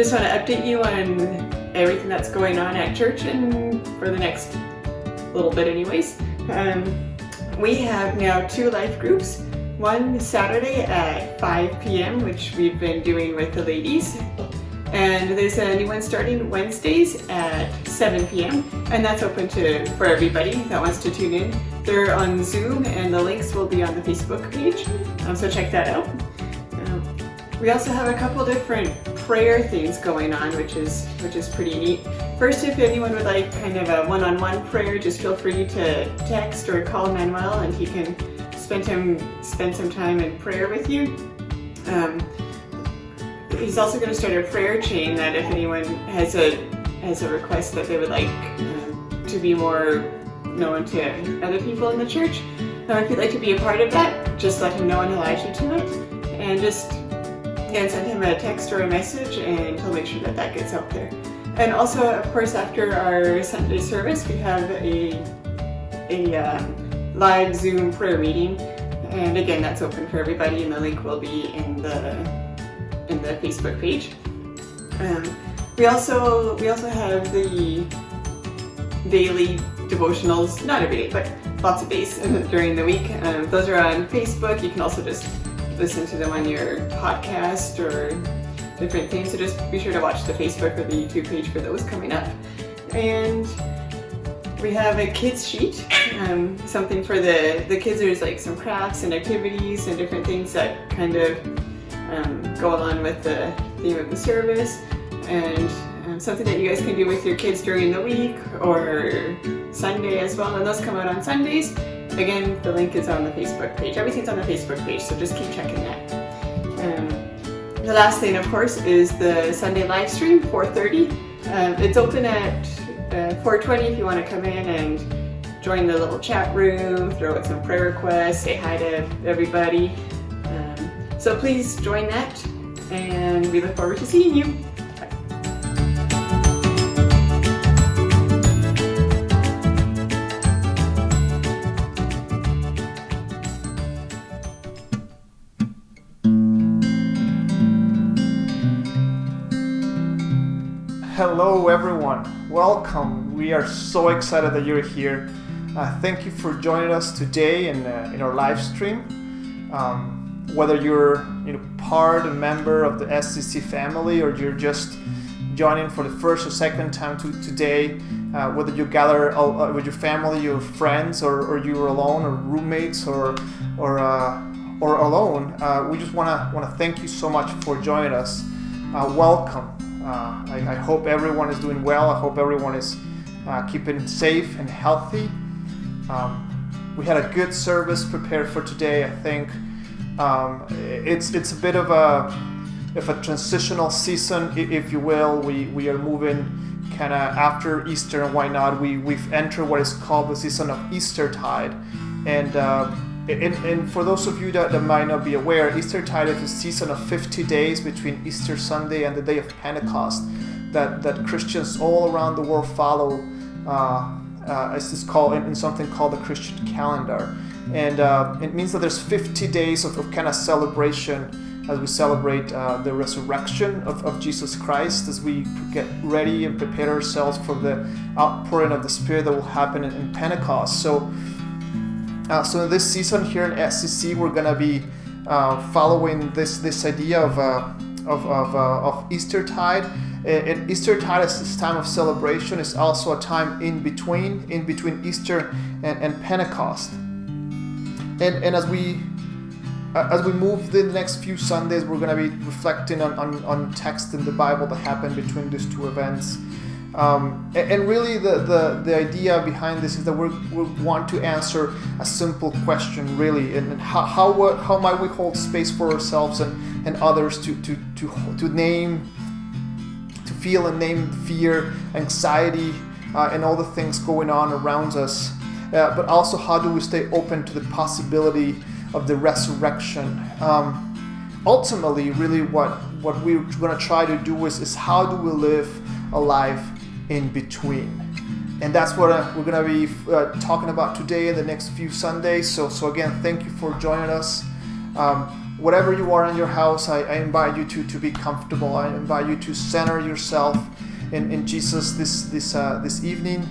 just want to update you on everything that's going on at church and for the next little bit anyways. We have now 2 life groups. One Saturday at 5 p.m., which we've been doing with the ladies. And there's a new one starting Wednesdays at 7 p.m. and that's open for everybody that wants to tune in. They're on Zoom and the links will be on the Facebook page, so check that out. We also have a couple different prayer things going on, which is pretty neat. First, if anyone would like kind of a one-on-one prayer, just feel free to text or call Manuel and he can spend some time in prayer with you. He's also going to start a prayer chain that if anyone has a request that they would like to be more known to other people in the church, if you'd like to be a part of that, just let him know and he'll add you to it. And just send him a text or a message and he'll make sure that gets out there. And also, of course, after our Sunday service, we have a live Zoom prayer meeting. And again, that's open for everybody and the link will be in the Facebook page. We also have the daily devotionals, not every day, but lots of days during the week. Those are on Facebook. You can also just listen to them on your podcast or different things. So just be sure to watch the Facebook or the YouTube page for those coming up. And we have a kids sheet, something for the kids. There's like some crafts and activities and different things that kind of go along with the theme of the service, and something that you guys can do with your kids during the week or Sunday as well, and those come out on Sundays. Again, the link is on the Facebook page. Everything's on the Facebook page, so just keep checking that. The last thing, of course, is the Sunday live stream, 4:30. It's open at 4:20 if you want to come in and join the little chat room, throw out some prayer requests, say hi to everybody. So please join that, and we look forward to seeing you. Hello everyone, welcome. We are so excited that you're here. Thank you for joining us today in our live stream. Whether you're part and member of the SCC family or you're just joining for the first or second time today, whether you gather with your family, your friends, or you're alone, or roommates, or alone, we just want to thank you so much for joining us. Welcome. I hope everyone is doing well. I hope everyone is keeping safe and healthy. We had a good service prepared for today. I think it's a bit of a transitional season, if you will. We are moving kind of after Easter, and why not? We've entered what is called the season of Eastertide, and for those of you that might not be aware, Eastertide is a season of 50 days between Easter Sunday and the day of Pentecost that Christians all around the world follow. It's called in something called the Christian calendar, and it means that there's 50 days of kind of celebration as we celebrate the resurrection of Jesus Christ, as we get ready and prepare ourselves for the outpouring of the Spirit that will happen in Pentecost. So in this season here in SCC, we're gonna be following this idea of Eastertide. And Eastertide is this time of celebration. It's also a time in between Easter and Pentecost. And as we move the next few Sundays, we're going to be reflecting on text in the Bible that happened between these two events. And really the idea behind this is that we want to answer a simple question, really, and how might we hold space for ourselves and others to name, to feel and name fear, anxiety, and all the things going on around us. But also, how do we stay open to the possibility of the resurrection? Ultimately, really what we're going to try to do is how do we live a life in between? And that's what we're going to be talking about today in the next few Sundays. So again, thank you for joining us. whatever you are in your house, I invite you to be comfortable. I invite you to center yourself in Jesus this evening.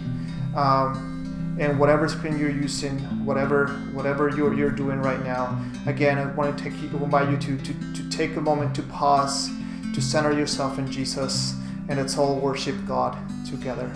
And whatever screen you're using, whatever you're doing right now. Again, I want to invite you to take a moment to pause, to center yourself in Jesus, and let's all worship God together.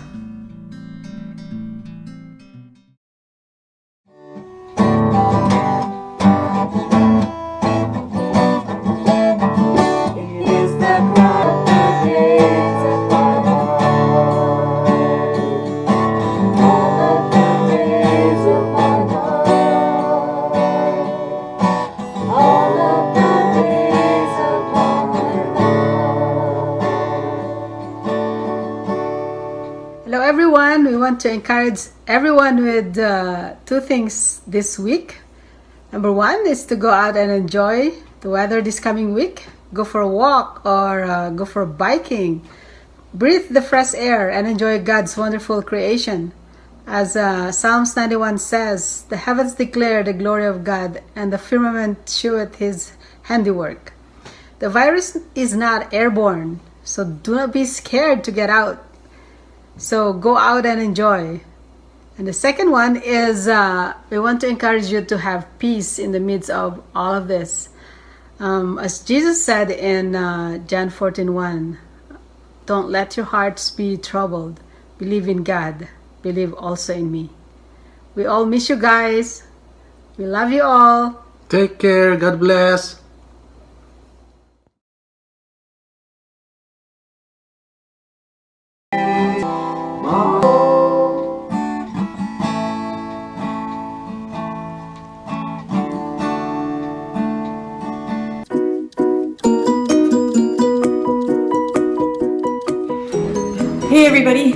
To encourage everyone with two things this week. Number one is to go out and enjoy the weather this coming week. Go for a walk or go for biking. Breathe the fresh air and enjoy God's wonderful creation. As Psalms 91 says, the heavens declare the glory of God, and the firmament sheweth his handiwork. The virus is not airborne, so do not be scared to get out. So go out and enjoy. And the second one is we want to encourage you to have peace in the midst of all of this. As Jesus said in John 14:1, don't let your hearts be troubled. Believe in God. Believe also in me. We all miss you guys. We love you all. Take care. God bless. Hey everybody,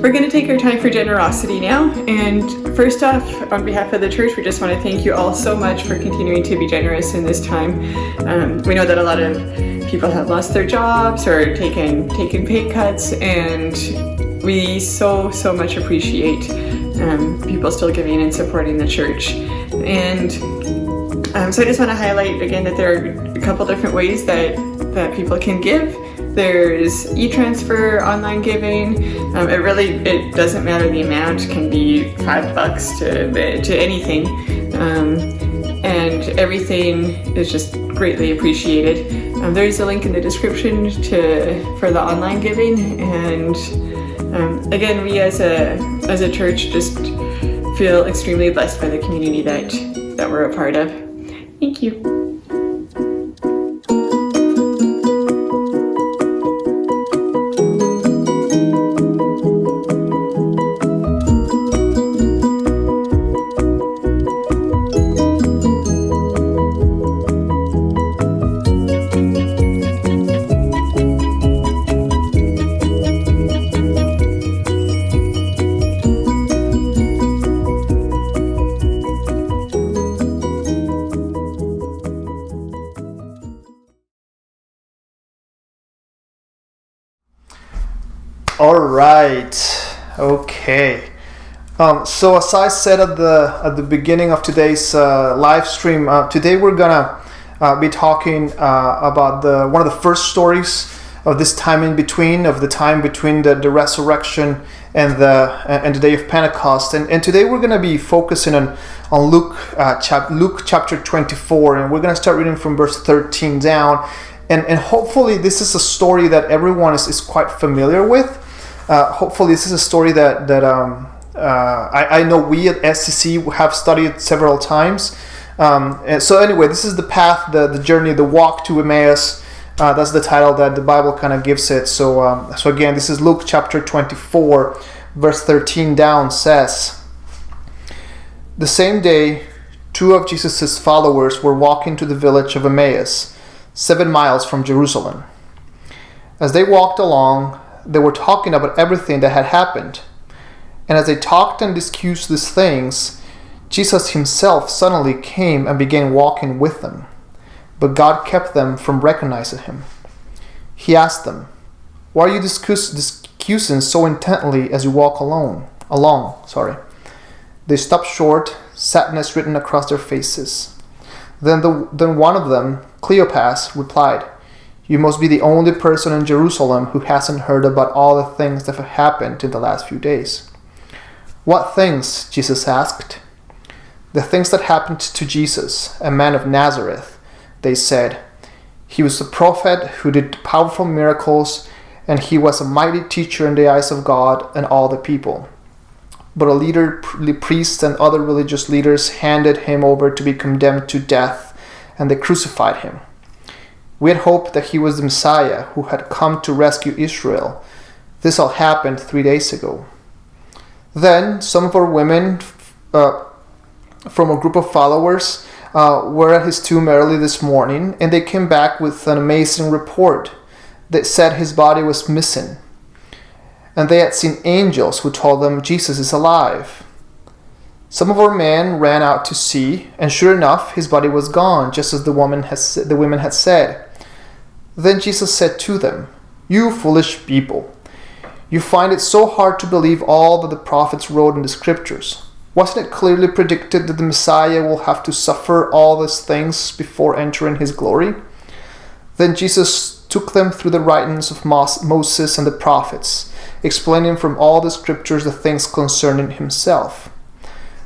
we're going to take our time for generosity now, and first off, on behalf of the church, we just want to thank you all so much for continuing to be generous in this time. We know that a lot of people have lost their jobs or taken pay cuts, and we so much appreciate people still giving and supporting the church. And so I just want to highlight again that there are a couple different ways that people can give. There's e-transfer, online giving. It doesn't matter the amount. It can be $5 to anything, and everything is just greatly appreciated. There's a link in the description for the online giving, and again, we as a church just feel extremely blessed by the community that we're a part of. Thank you. All right. Okay. So as I said at the beginning of today's live stream, today we're gonna be talking about one of the first stories of this time in between, of the time between the resurrection and the day of Pentecost. And today we're gonna be focusing on Luke chapter 24, and we're gonna start reading from verse 13 down. And hopefully this is a story that everyone is quite familiar with. Hopefully this is a story that I know we at SCC have studied several times. And so anyway, this is the path, the journey, the walk to Emmaus. That's the title that the Bible kind of gives it. So again, this is Luke chapter 24, verse 13 down says, "The same day, two of Jesus' followers were walking to the village of Emmaus, 7 miles from Jerusalem. As they walked along, they were talking about everything that had happened. And as they talked and discussed these things, Jesus himself suddenly came and began walking with them. But God kept them from recognizing him. He asked them, 'Why are you discussing so intently as you walk along?' They stopped short, sadness written across their faces. Then one of them, Cleopas, replied, "You must be the only person in Jerusalem who hasn't heard about all the things that have happened in the last few days." "What things?" Jesus asked. "The things that happened to Jesus, a man of Nazareth," they said. "He was a prophet who did powerful miracles, and he was a mighty teacher in the eyes of God and all the people. But the priests and other religious leaders handed him over to be condemned to death, and they crucified him. We had hoped that he was the Messiah who had come to rescue Israel. This all happened 3 days ago." Then some of our women from a group of followers were at his tomb early this morning, and they came back with an amazing report that said his body was missing. And they had seen angels who told them Jesus is alive. Some of our men ran out to see, and sure enough, his body was gone, just as the women had said. Then Jesus said to them, "You foolish people, you find it so hard to believe all that the prophets wrote in the scriptures. Wasn't it clearly predicted that the Messiah will have to suffer all these things before entering his glory?" Then Jesus took them through the writings of Moses and the prophets, explaining from all the scriptures the things concerning himself.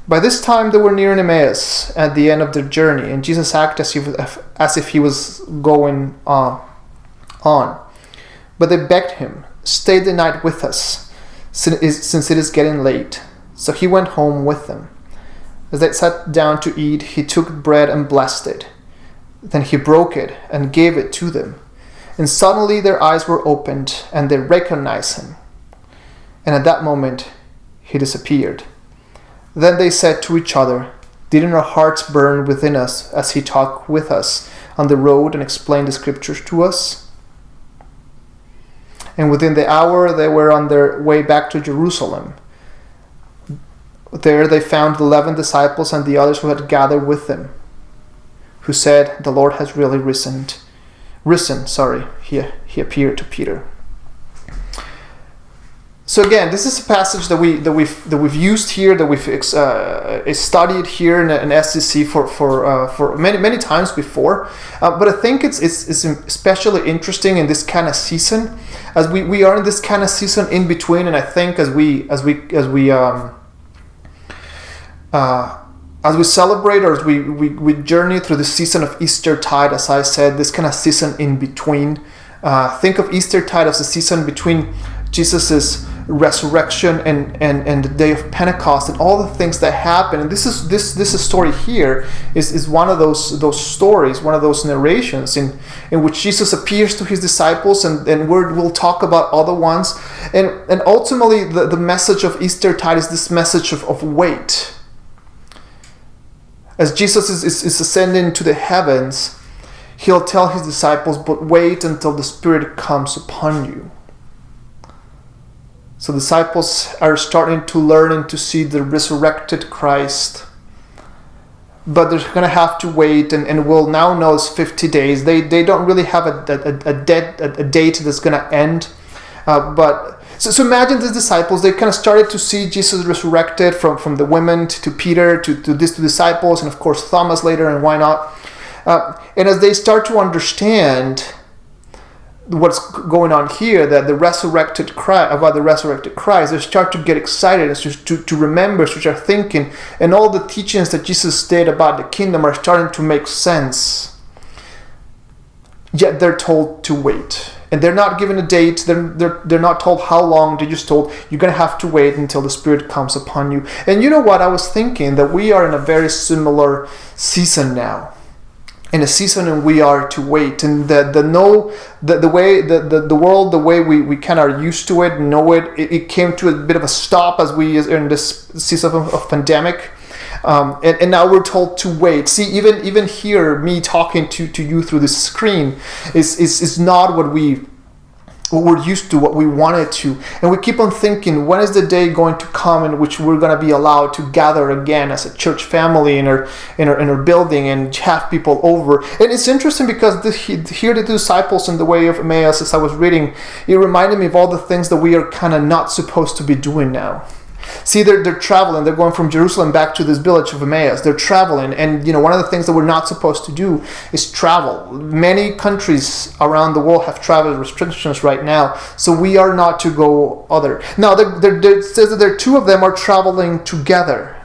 By this time they were near Emmaus, at the end of their journey, and Jesus acted as if he was going on. But they begged him, "Stay the night with us, since it is getting late." So he went home with them. As they sat down to eat, he took bread and blessed it. Then he broke it and gave it to them. And suddenly their eyes were opened, and they recognized him. And at that moment, he disappeared. Then they said to each other, "Didn't our hearts burn within us as he talked with us on the road and explained the scriptures to us?" And within the hour, they were on their way back to Jerusalem. There they found the 11 disciples and the others who had gathered with them, who said, "The Lord has really risen." He appeared to Peter. So again, this is a passage that we've used here, that we've studied here in SCC for many times before. But I think it's especially interesting in this kind of season, as we are in this kind of season in between. And I think as we celebrate, or as we journey through the season of Eastertide, as I said, this kind of season in between. Think of Eastertide as a season between Jesus's resurrection and the day of Pentecost and all the things that happen. And this story here is one of those stories, one of those narrations in which Jesus appears to his disciples, and we'll talk about other ones. And ultimately the message of Eastertide is this message of wait. As Jesus is ascending to the heavens, he'll tell his disciples, "But wait until the Spirit comes upon you." So disciples are starting to learn and to see the resurrected Christ. But they're going to have to wait, and we'll now know it's 50 days. They don't really have a date that's going to end. So imagine these disciples, they kind of started to see Jesus resurrected from the women to Peter to these two disciples, and of course Thomas later, and why not? And as they start to understand what's going on here, that about the resurrected Christ, they start to get excited, and to remember, to start thinking, and all the teachings that Jesus did about the kingdom are starting to make sense. Yet they're told to wait. And they're not given a date, they're not told how long, they're just told, you're going to have to wait until the Spirit comes upon you. And you know what, I was thinking that we are in a very similar season now. In a season when we are to wait, and the world, the way we kind of are used to it, know it came to a bit of a stop as we are in this season of pandemic, and now we're told to wait. See, even here, me talking to you through this screen is not what we're used to, what we wanted to, and we keep on thinking, when is the day going to come in which we're going to be allowed to gather again as a church family in our building and have people over? And it's interesting because here the disciples in the way of Emmaus, as I was reading, it reminded me of all the things that we are kind of not supposed to be doing now. See, they're traveling. They're going from Jerusalem back to this village of Emmaus. They're traveling. And, one of the things that we're not supposed to do is travel. Many countries around the world have travel restrictions right now. So we are not to go other. Now, it says that there two of them are traveling together.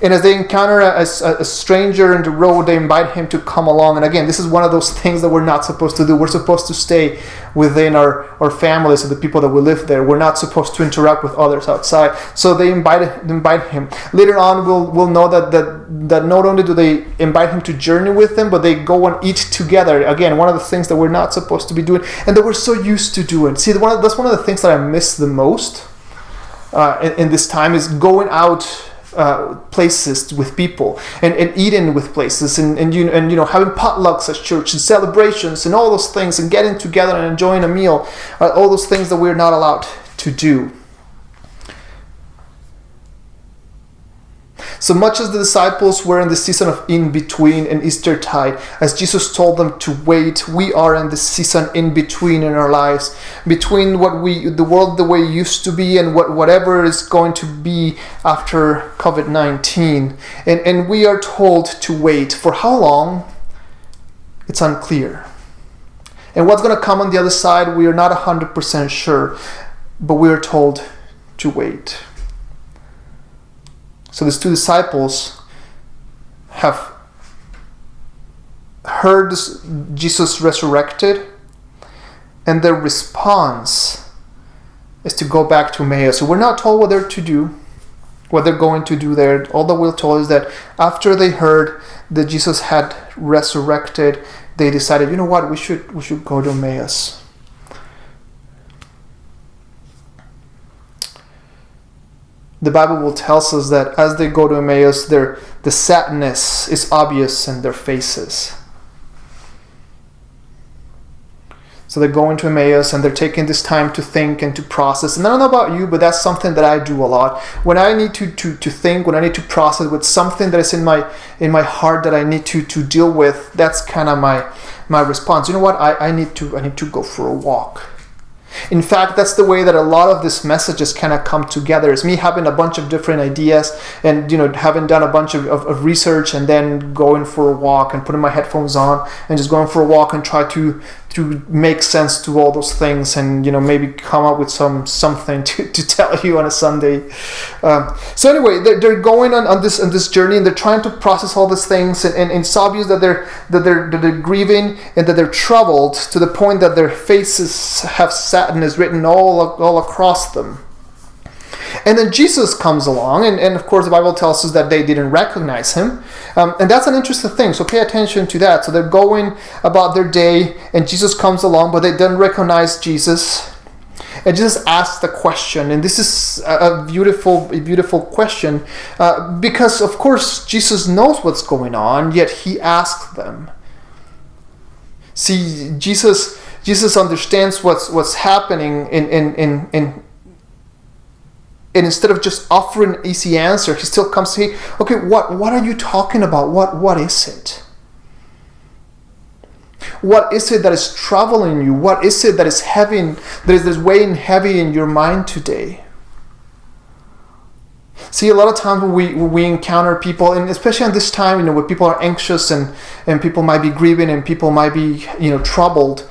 And as they encounter a stranger in the road, they invite him to come along. And again, this is one of those things that we're not supposed to do. We're supposed to stay within our families and the people that we live there. We're not supposed to interact with others outside. So they invite him. Later on, we'll know that not only do they invite him to journey with them, but they go and eat together. Again, one of the things that we're not supposed to be doing and that we're so used to doing. See, that's one of the things that I miss the most in this time is going out places with people and eating with places and having potlucks at church and celebrations and all those things and getting together and enjoying a meal, all those things that we're not allowed to do. So much as the disciples were in the season of in-between and Eastertide, as Jesus told them to wait, we are in the season in-between in our lives, between the world the way it used to be and whatever is going to be after COVID-19. And we are told to wait. For how long? It's unclear. And what's going to come on the other side, we are not 100% sure, but we are told to wait. So these two disciples have heard Jesus resurrected, and their response is to go back to Emmaus. So we're not told what they're to do, what they're going to do there. All that we're told is that after they heard that Jesus had resurrected, they decided, you know what, we should go to Emmaus. The Bible will tell us that as they go to Emmaus, the sadness is obvious in their faces. So they're going to Emmaus and they're taking this time to think and to process. And I don't know about you, but that's something that I do a lot. When I need to think, when I need to process with something that is in my heart that I need to deal with, that's kind of my response. You know what? I need to go for a walk. In fact, that's the way that a lot of these messages kind of come together. It's me having a bunch of different ideas and, having done a bunch of research and then going for a walk and putting my headphones on and just going for a walk and try to make sense to all those things and, maybe come up with something to tell you on a Sunday. So anyway, they're going on this journey and they're trying to process all these things and it's obvious that they're grieving and that they're troubled to the point that their faces have sadness written all across them. And then Jesus comes along, and of course the Bible tells us that they didn't recognize him. And that's an interesting thing, so pay attention to that. So they're going about their day, and Jesus comes along, but they don't recognize Jesus. And Jesus asks the question, and this is a beautiful question, because of course Jesus knows what's going on, yet he asks them. See, Jesus understands what's happening and instead of just offering an easy answer, he still comes to say, okay, what are you talking about? What is it? What is it that is troubling you? What is it that is heavy, that is weighing heavy in your mind today? See, a lot of times when we encounter people, and especially at this time, when people are anxious and people might be grieving and people might be, troubled,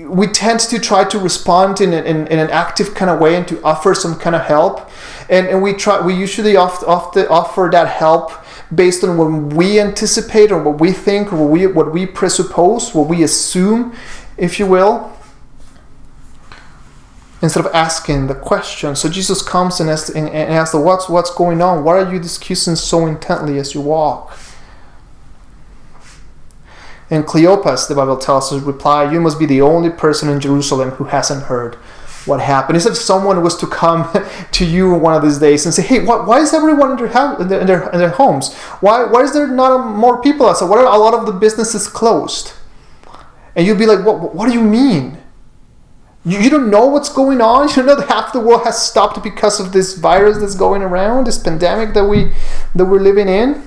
we tend to try to respond in an active kind of way and to offer some kind of help, and we usually often offer that help based on what we anticipate or what we think or what we presuppose, what we assume, if you will, instead of asking the question. So Jesus comes and asks what's going on? Why are you discussing so intently as you walk? And Cleopas, the Bible tells us, replied, you must be the only person in Jerusalem who hasn't heard what happened. As if someone was to come to you one of these days and say, hey, why is everyone in their homes? Why is there not more people outside? Why are a lot of the businesses closed? And you'd be like, what do you mean? You don't know what's going on? You don't know that half the world has stopped because of this virus that's going around, this pandemic that we're living in?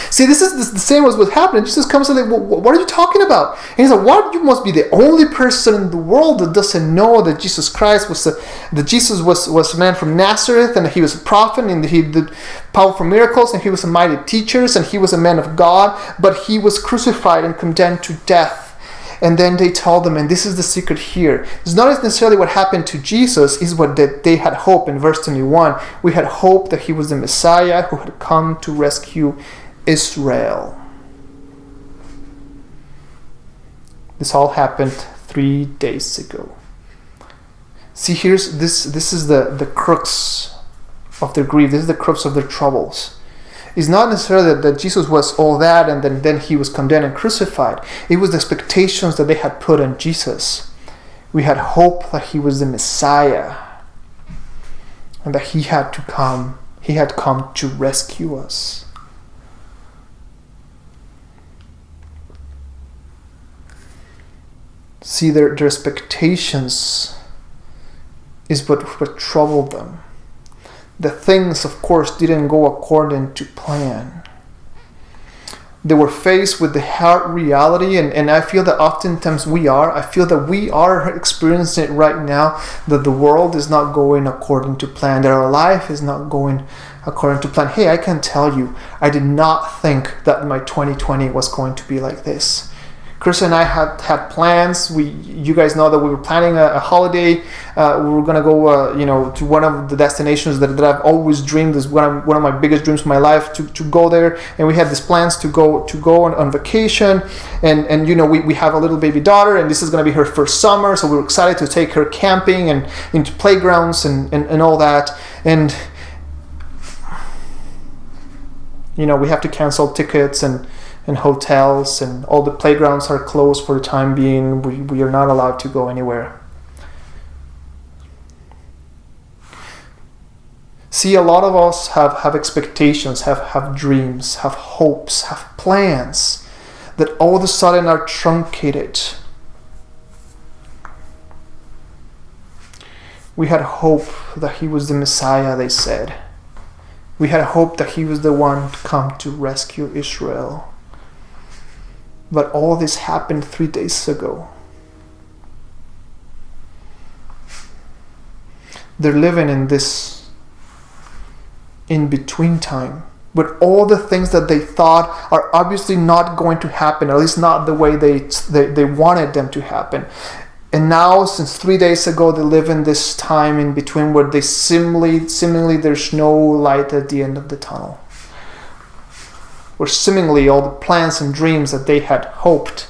See, this is the same as what happened. Jesus comes and like, what are you talking about? And he's like, what? You must be the only person in the world that doesn't know that Jesus Christ was a man from Nazareth, and he was a prophet, and he did powerful miracles, and he was a mighty teacher, and he was a man of God, but he was crucified and condemned to death. And then they told them, and this is the secret here. It's not necessarily what happened to Jesus, it's what they had hope. In verse 21, we had hope that he was the Messiah who had come to rescue Israel. This all happened 3 days ago. See, here's this is the crux of their grief. This is the crux of their troubles. It's not necessarily that Jesus was all that and then he was condemned and crucified. It was the expectations that they had put on Jesus. We had hope that he was the Messiah and that he had come to rescue us. See, their expectations is what troubled them. The things, of course, didn't go according to plan. They were faced with the hard reality, and I feel that oftentimes I feel that we are experiencing it right now, that the world is not going according to plan, that our life is not going according to plan. Hey, I can tell you, I did not think that my 2020 was going to be like this. Chris and I had plans. You guys know that we were planning a holiday. We were gonna go, to one of the destinations that I've always dreamed is one of my biggest dreams of my life to go there. And we had these plans to go on vacation. And we have a little baby daughter, and this is gonna be her first summer. So we were excited to take her camping and into playgrounds and all that. And we have to cancel tickets and hotels, and all the playgrounds are closed for the time being. We are not allowed to go anywhere. See, a lot of us have expectations, have dreams, have hopes, have plans that all of a sudden are truncated. We had hope that he was the Messiah, they said. We had hope that he was the one to come to rescue Israel. But all this happened 3 days ago. They're living in this in-between time, with all the things that they thought are obviously not going to happen, or at least not the way they wanted them to happen. And now, since 3 days ago, they live in this time in between where they seemingly there's no light at the end of the tunnel. Where seemingly all the plans and dreams that they had hoped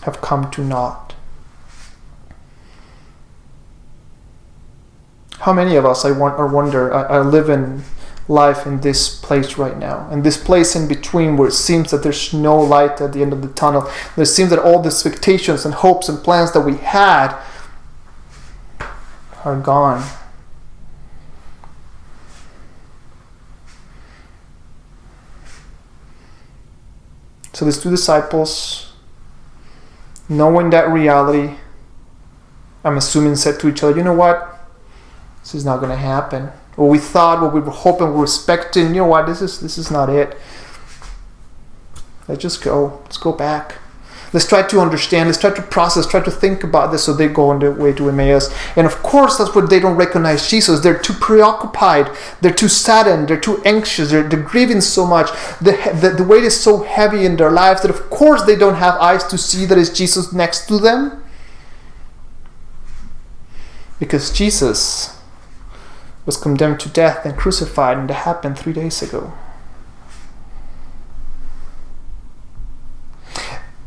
have come to naught. How many of us, I wonder, are living life in this place right now, in this place in between where it seems that there's no light at the end of the tunnel. It seems that all the expectations and hopes and plans that we had are gone. So these two disciples, knowing that reality, I'm assuming said to each other, you know what? This is not going to happen. What we thought, what we were hoping, we were expecting, you know what? This is not it. Let's just go. Let's go back. Let's try to understand. Let's try to process. Try to think about this. So they go on their way to Emmaus. And of course, that's what they don't recognize Jesus. They're too preoccupied. They're too saddened. They're too anxious. They're grieving so much. The weight is so heavy in their lives that of course they don't have eyes to see that it's Jesus next to them. Because Jesus was condemned to death and crucified, and that happened 3 days ago.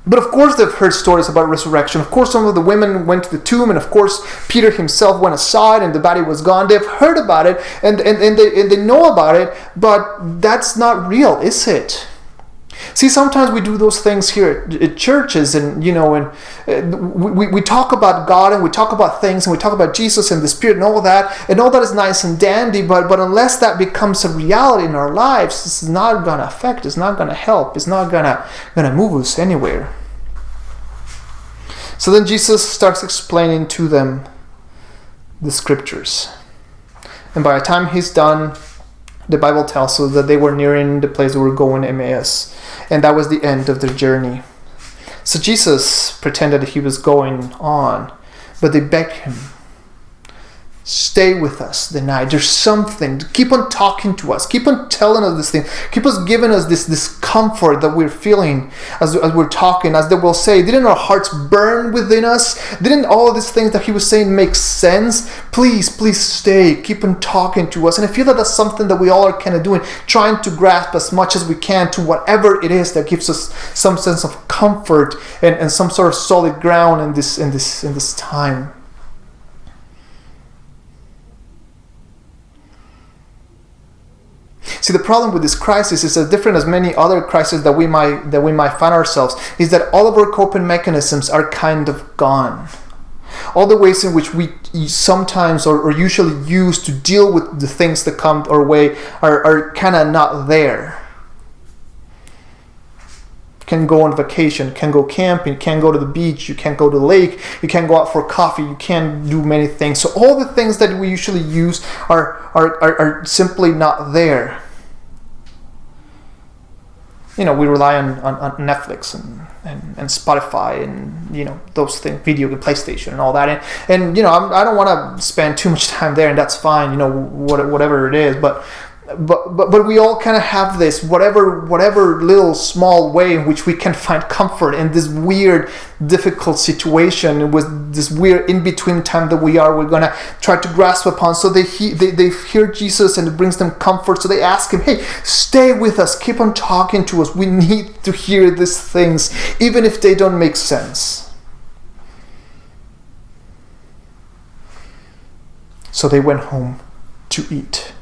But of course they've heard stories about resurrection. Of course some of the women went to the tomb, and of course Peter himself went aside and the body was gone. They've heard about it and they know about it, but that's not real, is it? See, sometimes we do those things here at churches, and we talk about God, and we talk about things, and we talk about Jesus and the Spirit and all that is nice and dandy, but unless that becomes a reality in our lives, it's not going to affect, it's not going to help, it's not going to move us anywhere. So then Jesus starts explaining to them the scriptures. And by the time he's done, The Bible tells us that they were nearing the place they were going, Emmaus, and that was the end of their journey. So Jesus pretended that he was going on, but they begged him, stay with us the night. There's something. Keep on talking to us. Keep on telling us this thing. Keep us giving us this comfort that we're feeling as we're talking. As they will say, didn't our hearts burn within us? Didn't all of these things that he was saying make sense? Please stay. Keep on talking to us. And I feel that that's something that we all are kind of doing, trying to grasp as much as we can to whatever it is that gives us some sense of comfort and some sort of solid ground in this time. See, the problem with this crisis is as different as many other crises that we might find ourselves, is that all of our coping mechanisms are kind of gone. All the ways in which we sometimes or usually use to deal with the things that come our way are kind of not there. You can go on vacation, can go camping, can go to the beach, you can go to the lake, you can go out for coffee, you can do many things. So all the things that we usually use are simply not there. We rely on Netflix and Spotify and those things, video and PlayStation and all that. And I don't want to spend too much time there, and that's fine. Whatever it is, but we all kind of have this whatever little small way in which we can find comfort in this weird, difficult situation with this weird in-between time that we're going to try to grasp upon. So they hear Jesus and it brings them comfort. So they ask him, hey, stay with us. Keep on talking to us. We need to hear these things, even if they don't make sense. So they went home to eat.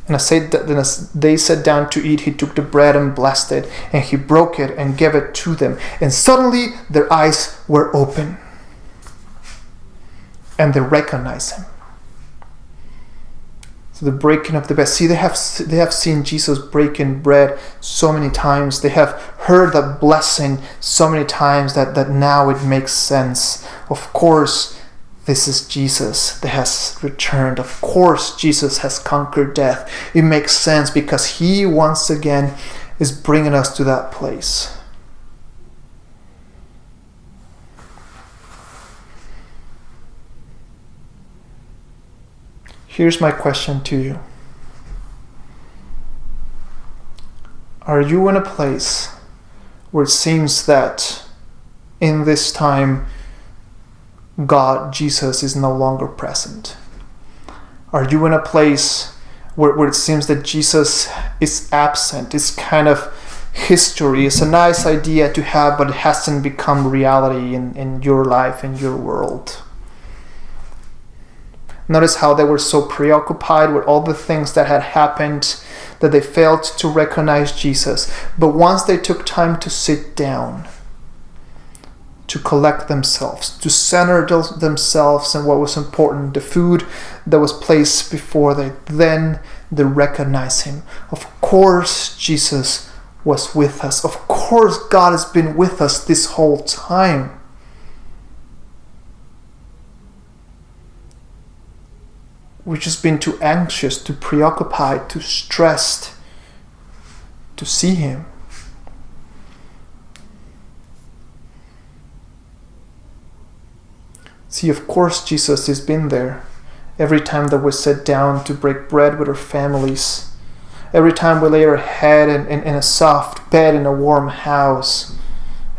And as they sat down to eat, he took the bread and blessed it, and he broke it and gave it to them. And suddenly their eyes were open, and they recognized him. So the breaking of the bread. See, they have seen Jesus breaking bread so many times. They have heard that blessing so many times that now it makes sense. Of course, this is Jesus that has returned. Of course, Jesus has conquered death. It makes sense because he once again is bringing us to that place. Here's my question to you. Are you in a place where it seems that in this time God, Jesus, is no longer present? Are you in a place where it seems that Jesus is absent? It's kind of history. It's a nice idea to have, but it hasn't become reality in your life, in your world. Notice how they were so preoccupied with all the things that had happened that they failed to recognize Jesus. But once they took time to sit down, to collect themselves, to center themselves in what was important, the food that was placed before them, then they recognize him. Of course, Jesus was with us. Of course, God has been with us this whole time. We've just been too anxious, too preoccupied, too stressed to see him. See, of course, Jesus has been there every time that we sit down to break bread with our families. Every time we lay our head in a soft bed in a warm house.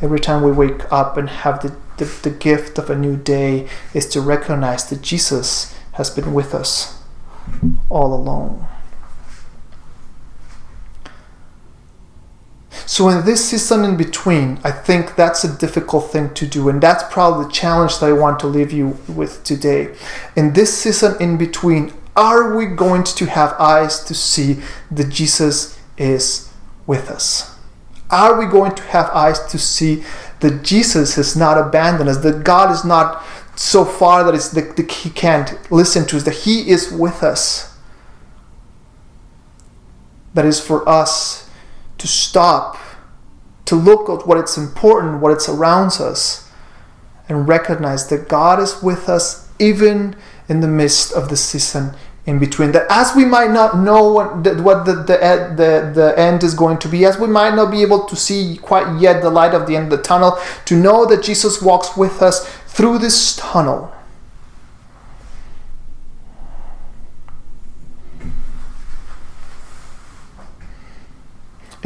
Every time we wake up and have the gift of a new day is to recognize that Jesus has been with us all along. So in this season in between, I think that's a difficult thing to do, and that's probably the challenge that I want to leave you with today. In this season in between, are we going to have eyes to see that Jesus is with us? Are we going to have eyes to see that Jesus has not abandoned us, that God is not so far that he can't listen to us, that he is with us? That is for us to stop, to look at what is important, what is around us, and recognize that God is with us even in the midst of the season in between. That as we might not know what the end is going to be, as we might not be able to see quite yet the light of the end of the tunnel, to know that Jesus walks with us through this tunnel.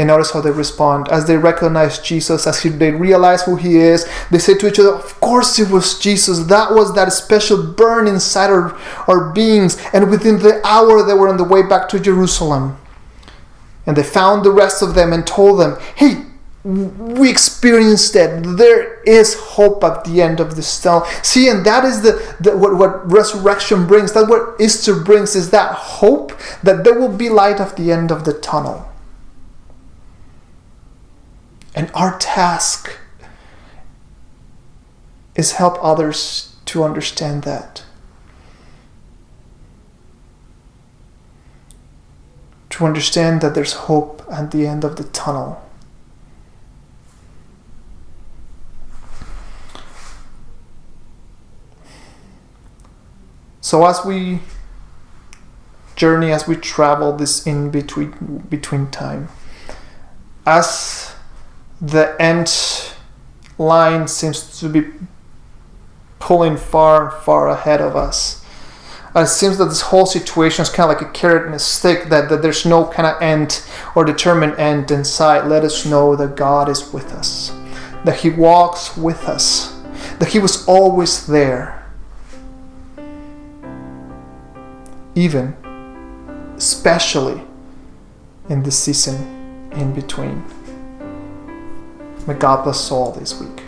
And notice how they respond. As they recognize Jesus, as they realize who he is, they say to each other, of course it was Jesus. That was that special burn inside our beings. And within the hour, they were on the way back to Jerusalem. And they found the rest of them and told them, hey, we experienced that. There is hope at the end of this tunnel. See, and that is what resurrection brings. That's what Easter brings, is that hope that there will be light at the end of the tunnel. And our task is help others to understand that. To understand that there's hope at the end of the tunnel. So as we journey, as we travel this in between time, as the end line seems to be pulling far ahead of us. It seems that this whole situation is kind of like a carrot and a stick, that there's no kind of end or determined end in sight. Let us know that God is with us, that he walks with us, that he was always there. Even, especially in the season in between. May God bless us all this week.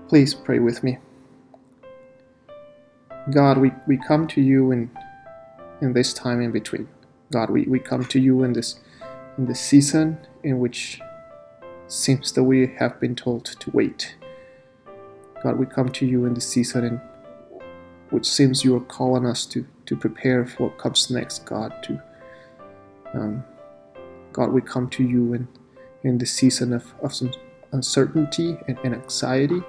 Please pray with me. God, we come to you in this time in between. God, we come to you in this season in which seems that we have been told to wait. God, we come to you in the season in which seems you are calling us to prepare for what comes next, God. God, we come to you in the season of some uncertainty and anxiety.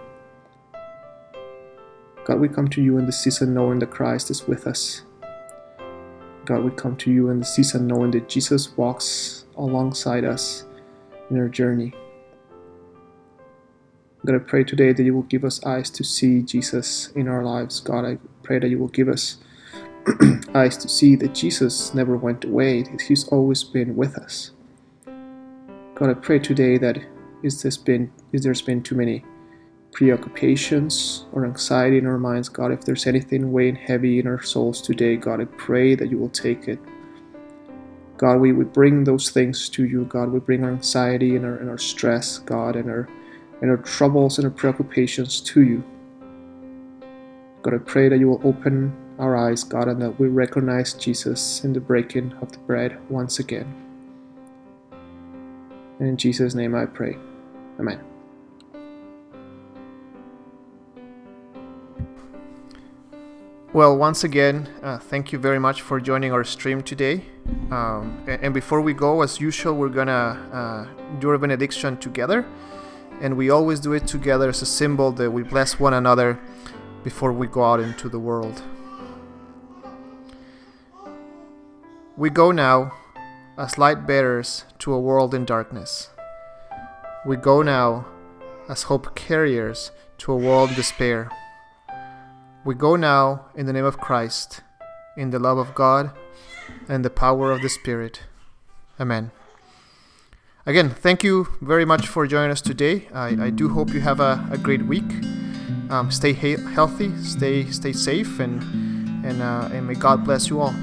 God, we come to you in the season knowing that Christ is with us. God, we come to you in the season knowing that Jesus walks alongside us in our journey. God, I pray today that you will give us eyes to see Jesus in our lives. God, I pray that you will give us eyes to see that Jesus never went away, that he's always been with us. God, I pray today that if there's been too many preoccupations or anxiety in our minds, God, if there's anything weighing heavy in our souls today, God, I pray that you will take it. God, we bring those things to you. God, we bring our anxiety and our stress, God, and our troubles and our preoccupations to you. God, I pray that you will open our eyes, God, and that we recognize Jesus in the breaking of the bread once again. And in Jesus' name I pray. Amen. Well, once again, thank you very much for joining our stream today. And before we go, as usual, we're gonna do our benediction together. And we always do it together as a symbol that we bless one another before we go out into the world. We go now as light bearers to a world in darkness. We go now as hope carriers to a world in despair. We go now in the name of Christ, in the love of God, and the power of the Spirit. Amen. Again, thank you very much for joining us today. I do hope you have a great week. Stay healthy, stay safe, and may God bless you all.